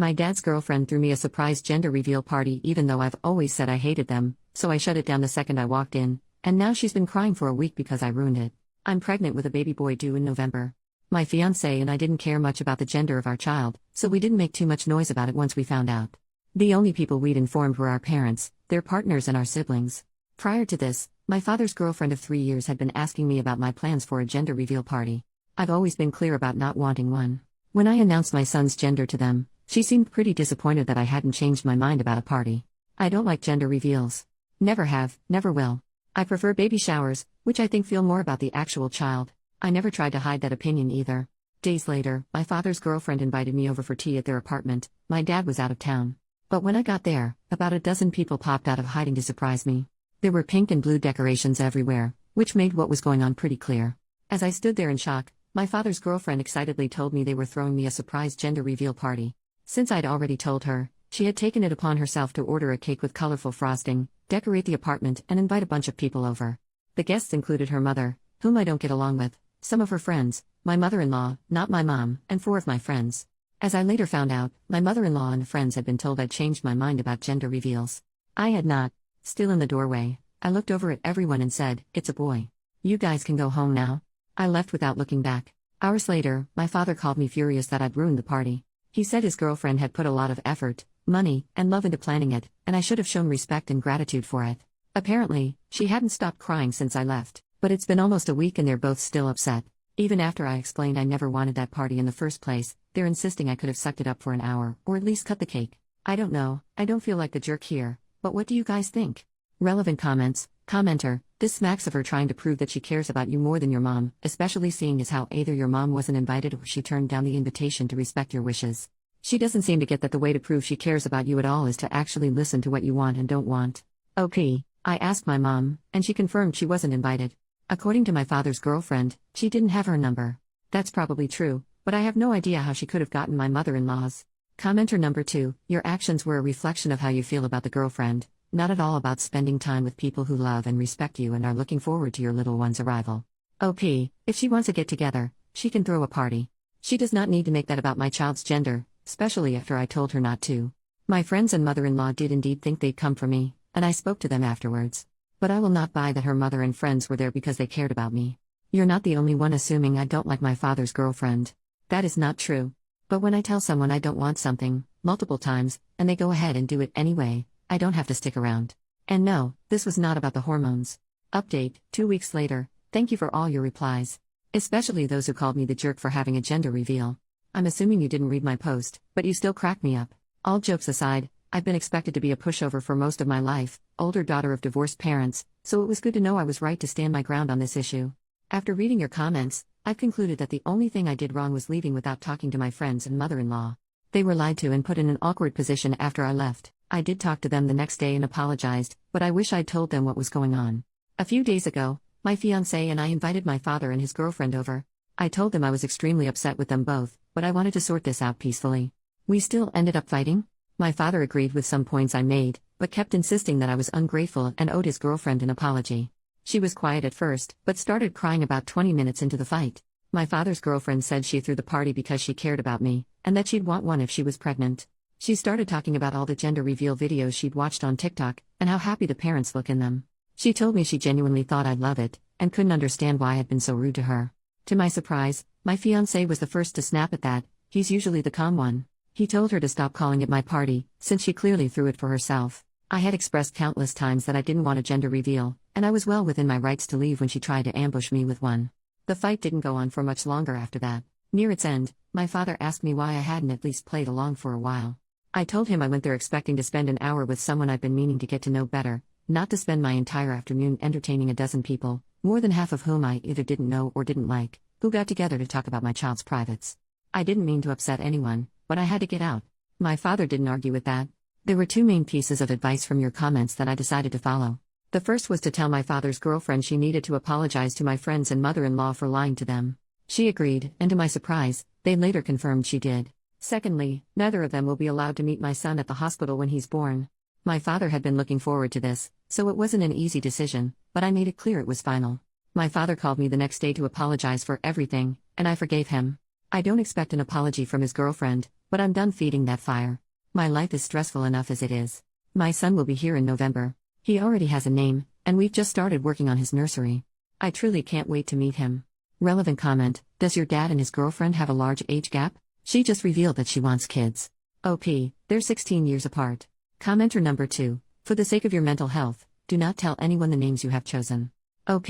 My dad's girlfriend threw me a surprise gender reveal party even though I've always said I hated them, so I shut it down the second I walked in, and now she's been crying for a week because I ruined it. I'm pregnant with a baby boy due in November. My fiancé and I didn't care much about the gender of our child, so we didn't make too much noise about it once we found out. The only people we'd informed were our parents, their partners and our siblings. Prior to this, my father's girlfriend of 3 years had been asking me about my plans for a gender reveal party. I've always been clear about not wanting one. When I announced my son's gender to them, she seemed pretty disappointed that I hadn't changed my mind about a party. I don't like gender reveals. Never have, never will. I prefer baby showers, which I think feel more about the actual child. I never tried to hide that opinion either. Days later, my father's girlfriend invited me over for tea at their apartment. My dad was out of town. But when I got there, about a dozen people popped out of hiding to surprise me. There were pink and blue decorations everywhere, which made what was going on pretty clear. As I stood there in shock, my father's girlfriend excitedly told me they were throwing me a surprise gender reveal party. Since I'd already told her, she had taken it upon herself to order a cake with colorful frosting, decorate the apartment, and invite a bunch of people over. The guests included her mother, whom I don't get along with, some of her friends, my mother-in-law, not my mom, and 4 of my friends. As I later found out, my mother-in-law and friends had been told I'd changed my mind about gender reveals. I had not. Still in the doorway, I looked over at everyone and said, "It's a boy. You guys can go home now." I left without looking back. Hours later, my father called me furious that I'd ruined the party. He said his girlfriend had put a lot of effort, money, and love into planning it, and I should have shown respect and gratitude for it. Apparently, she hadn't stopped crying since I left, but it's been almost a week and they're both still upset. Even after I explained I never wanted that party in the first place, they're insisting I could have sucked it up for an hour, or at least cut the cake. I don't know, I don't feel like the jerk here, but what do you guys think? Relevant comments. Commenter, this smacks of her trying to prove that she cares about you more than your mom, especially seeing as how either your mom wasn't invited or she turned down the invitation to respect your wishes. She doesn't seem to get that the way to prove she cares about you at all is to actually listen to what you want and don't want. Okay, I asked my mom, and she confirmed she wasn't invited. According to my father's girlfriend, she didn't have her number. That's probably true, but I have no idea how she could have gotten my mother-in-law's. Commenter number 2, your actions were a reflection of how you feel about the girlfriend, not at all about spending time with people who love and respect you and are looking forward to your little one's arrival. OP, if she wants to get together, she can throw a party. She does not need to make that about my child's gender, especially after I told her not to. My friends and mother-in-law did indeed think they'd come for me, and I spoke to them afterwards. But I will not buy that her mother and friends were there because they cared about me. You're not the only one assuming I don't like my father's girlfriend. That is not true. But when I tell someone I don't want something, multiple times, and they go ahead and do it anyway, I don't have to stick around. And no, this was not about the hormones. Update, 2 weeks later, thank you for all your replies. Especially those who called me the jerk for having a gender reveal. I'm assuming you didn't read my post, but you still crack me up. All jokes aside, I've been expected to be a pushover for most of my life, older daughter of divorced parents, so it was good to know I was right to stand my ground on this issue. After reading your comments, I've concluded that the only thing I did wrong was leaving without talking to my friends and mother-in-law. They were lied to and put in an awkward position after I left. I did talk to them the next day and apologized, but I wish I'd told them what was going on. A few days ago, my fiancé and I invited my father and his girlfriend over. I told them I was extremely upset with them both, but I wanted to sort this out peacefully. We still ended up fighting. My father agreed with some points I made, but kept insisting that I was ungrateful and owed his girlfriend an apology. She was quiet at first, but started crying about 20 minutes into the fight. My father's girlfriend said she threw the party because she cared about me, and that she'd want one if she was pregnant. She started talking about all the gender reveal videos she'd watched on TikTok, and how happy the parents look in them. She told me she genuinely thought I'd love it, and couldn't understand why I'd been so rude to her. To my surprise, my fiancé was the first to snap at that. He's usually the calm one. He told her to stop calling it my party, since she clearly threw it for herself. I had expressed countless times that I didn't want a gender reveal, and I was well within my rights to leave when she tried to ambush me with one. The fight didn't go on for much longer after that. Near its end, my father asked me why I hadn't at least played along for a while. I told him I went there expecting to spend an hour with someone I've been meaning to get to know better, not to spend my entire afternoon entertaining a dozen people, more than half of whom I either didn't know or didn't like, who got together to talk about my child's privates. I didn't mean to upset anyone, but I had to get out. My father didn't argue with that. There were 2 main pieces of advice from your comments that I decided to follow. The first was to tell my father's girlfriend she needed to apologize to my friends and mother-in-law for lying to them. She agreed, and to my surprise, they later confirmed she did. Secondly, neither of them will be allowed to meet my son at the hospital when he's born. My father had been looking forward to this, so it wasn't an easy decision, but I made it clear it was final. My father called me the next day to apologize for everything, and I forgave him. I don't expect an apology from his girlfriend, but I'm done feeding that fire. My life is stressful enough as it is. My son will be here in November. He already has a name, and we've just started working on his nursery. I truly can't wait to meet him. Relevant comment: does your dad and his girlfriend have a large age gap? She just revealed that she wants kids. OP, they're 16 years apart. Commenter number 2: for the sake of your mental health, do not tell anyone the names you have chosen. OP,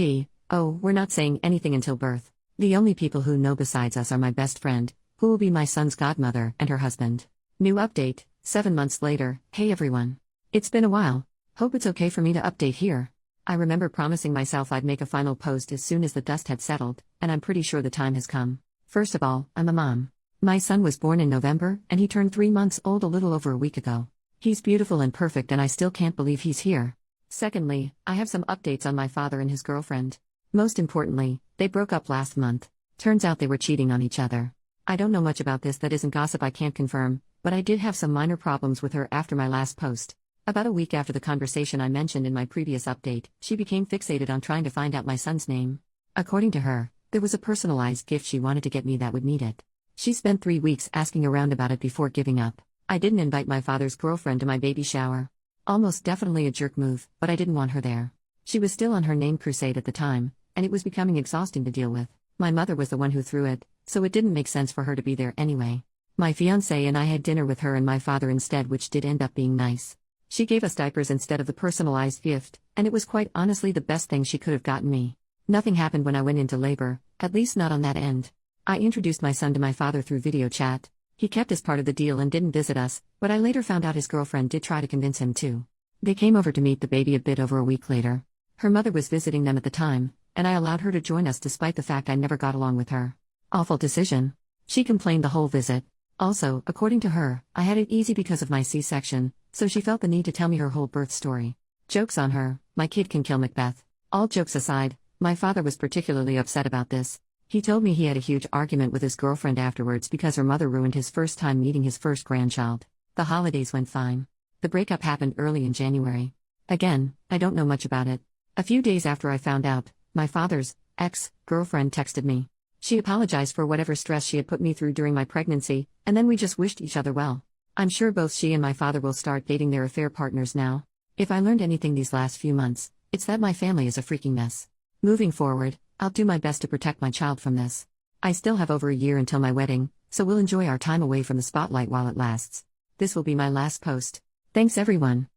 oh, we're not saying anything until birth. The only people who know besides us are my best friend, who will be my son's godmother, and her husband. New update, 7 months later. Hey everyone. It's been a while. Hope it's okay for me to update here. I remember promising myself I'd make a final post as soon as the dust had settled, and I'm pretty sure the time has come. First of all, I'm a mom. My son was born in November, and he turned 3 months old a little over a week ago. He's beautiful and perfect, and I still can't believe he's here. Secondly, I have some updates on my father and his girlfriend. Most importantly, they broke up last month. Turns out they were cheating on each other. I don't know much about this that isn't gossip I can't confirm, but I did have some minor problems with her after my last post. About a week after the conversation I mentioned in my previous update, she became fixated on trying to find out my son's name. According to her, there was a personalized gift she wanted to get me that would need it. She spent 3 weeks asking around about it before giving up. I didn't invite my father's girlfriend to my baby shower. Almost definitely a jerk move, but I didn't want her there. She was still on her name crusade at the time, and it was becoming exhausting to deal with. My mother was the one who threw it, so it didn't make sense for her to be there anyway. My fiancé and I had dinner with her and my father instead, which did end up being nice. She gave us diapers instead of the personalized gift, and it was quite honestly the best thing she could have gotten me. Nothing happened when I went into labor, at least not on that end. I introduced my son to my father through video chat. He kept his part of the deal and didn't visit us, but I later found out his girlfriend did try to convince him to. They came over to meet the baby a bit over a week later. Her mother was visiting them at the time, and I allowed her to join us despite the fact I never got along with her. Awful decision. She complained the whole visit. Also, according to her, I had it easy because of my C-section, so she felt the need to tell me her whole birth story. Joke's on her, my kid can kill Macbeth. All jokes aside, my father was particularly upset about this. He told me he had a huge argument with his girlfriend afterwards because her mother ruined his first time meeting his first grandchild. The holidays went fine. The breakup happened early in January. Again, I don't know much about it. A few days after I found out, my father's ex-girlfriend texted me. She apologized for whatever stress she had put me through during my pregnancy, and then we just wished each other well. I'm sure both she and my father will start dating their affair partners now. If I learned anything these last few months, it's that my family is a freaking mess. Moving forward, I'll do my best to protect my child from this. I still have over a year until my wedding, so we'll enjoy our time away from the spotlight while it lasts. This will be my last post. Thanks everyone.